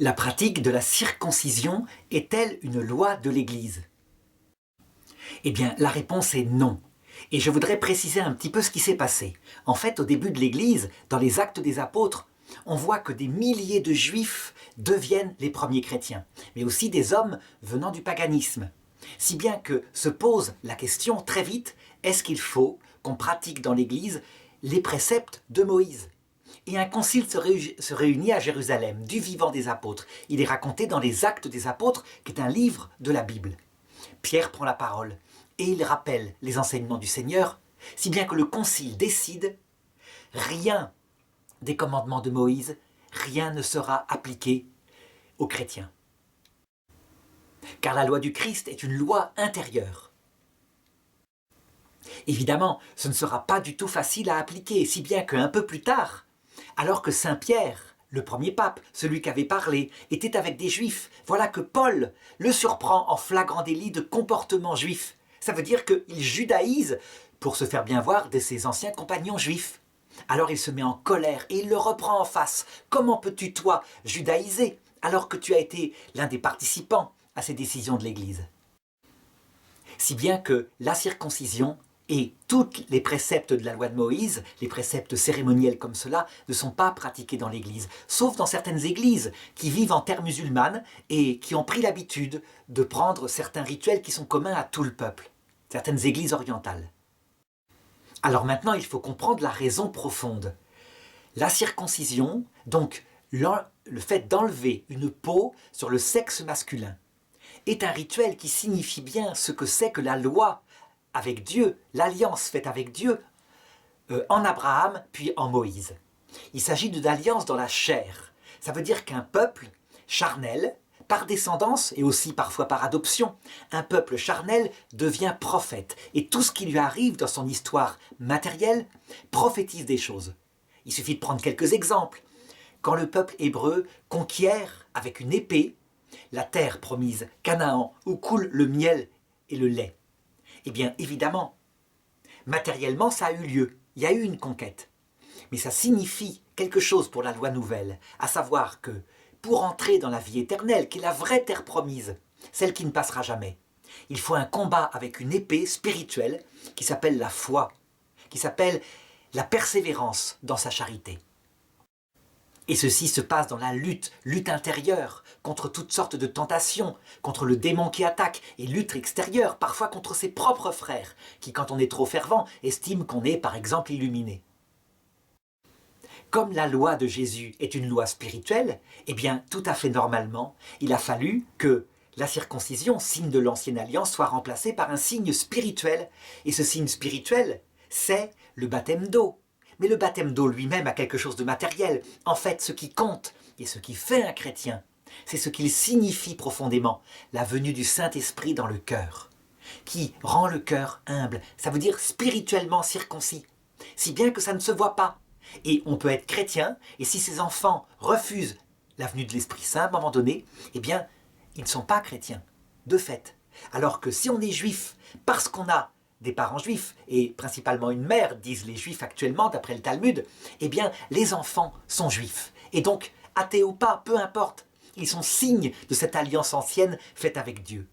La pratique de la circoncision est-elle une loi de l'Église? Eh bien, la réponse est non. Et je voudrais préciser un petit peu ce qui s'est passé. En fait, au début de l'Église, dans les Actes des Apôtres, on voit que des milliers de Juifs deviennent les premiers chrétiens, mais aussi des hommes venant du paganisme. Si bien que se pose la question très vite, est-ce qu'il faut qu'on pratique dans l'Église les préceptes de Moïse? Et un concile se réunit à Jérusalem, du vivant des apôtres. Il est raconté dans les Actes des Apôtres, qui est un livre de la Bible. Pierre prend la parole et il rappelle les enseignements du Seigneur, si bien que le concile décide, rien des commandements de Moïse, rien ne sera appliqué aux chrétiens. Car la loi du Christ est une loi intérieure. Évidemment, ce ne sera pas du tout facile à appliquer, si bien qu'un peu plus tard, alors que Saint Pierre, le premier pape, celui qui avait parlé, était avec des juifs, voilà que Paul le surprend en flagrant délit de comportement juif. Ça veut dire qu'il judaïse pour se faire bien voir de ses anciens compagnons juifs. Alors il se met en colère et il le reprend en face. Comment peux-tu, toi, judaïser, alors que tu as été l'un des participants à ces décisions de l'Église? Si bien que la circoncision et tous les préceptes de la loi de Moïse, les préceptes cérémoniels comme cela, ne sont pas pratiqués dans l'Église, sauf dans certaines églises qui vivent en terre musulmane et qui ont pris l'habitude de prendre certains rituels qui sont communs à tout le peuple, certaines églises orientales. Alors maintenant, il faut comprendre la raison profonde. La circoncision, donc le fait d'enlever une peau sur le sexe masculin, est un rituel qui signifie bien ce que c'est que la loi avec Dieu, l'alliance faite avec Dieu en Abraham puis en Moïse. Il s'agit d'une alliance dans la chair. Ça veut dire qu'un peuple charnel, par descendance et aussi parfois par adoption, un peuple charnel devient prophète. Et tout ce qui lui arrive dans son histoire matérielle prophétise des choses. Il suffit de prendre quelques exemples. Quand le peuple hébreu conquiert avec une épée la terre promise, Canaan, où coule le miel et le lait, eh bien évidemment, matériellement ça a eu lieu, il y a eu une conquête. Mais ça signifie quelque chose pour la loi nouvelle, à savoir que pour entrer dans la vie éternelle, qui est la vraie terre promise, celle qui ne passera jamais, il faut un combat avec une épée spirituelle qui s'appelle la foi, qui s'appelle la persévérance dans sa charité. Et ceci se passe dans la lutte intérieure, contre toutes sortes de tentations, contre le démon qui attaque, et lutte extérieure, parfois contre ses propres frères, qui, quand on est trop fervent, estiment qu'on est, par exemple, illuminé. Comme la loi de Jésus est une loi spirituelle, eh bien, tout à fait normalement, il a fallu que la circoncision, signe de l'ancienne alliance, soit remplacée par un signe spirituel. Et ce signe spirituel, c'est le baptême d'eau. Mais le baptême d'eau lui-même a quelque chose de matériel. En fait, ce qui compte et ce qui fait un chrétien, c'est ce qu'il signifie profondément, la venue du Saint-Esprit dans le cœur, qui rend le cœur humble. Ça veut dire spirituellement circoncis, si bien que ça ne se voit pas. Et on peut être chrétien, et si ses enfants refusent la venue de l'Esprit Saint à un moment donné, eh bien, ils ne sont pas chrétiens, de fait. Alors que si on est juif, parce qu'on a des parents juifs, et principalement une mère, disent les juifs actuellement, d'après le Talmud, eh bien, les enfants sont juifs. Et donc, athées ou pas, peu importe, ils sont signes de cette alliance ancienne faite avec Dieu.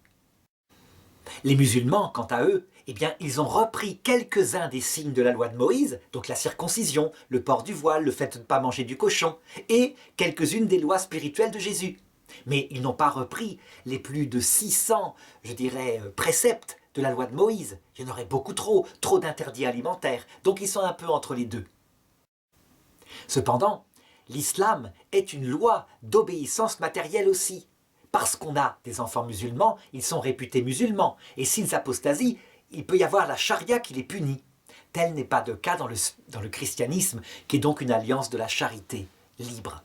Les musulmans, quant à eux, eh bien, ils ont repris quelques-uns des signes de la loi de Moïse, donc la circoncision, le port du voile, le fait de ne pas manger du cochon, et quelques-unes des lois spirituelles de Jésus. Mais ils n'ont pas repris les plus de 600, je dirais, préceptes de la loi de Moïse. Il y en aurait beaucoup trop d'interdits alimentaires, donc ils sont un peu entre les deux. Cependant, l'islam est une loi d'obéissance matérielle aussi. Parce qu'on a des enfants musulmans, ils sont réputés musulmans, et s'ils apostasient, il peut y avoir la charia qui les punit. Tel n'est pas le cas dans le christianisme, qui est donc une alliance de la charité libre.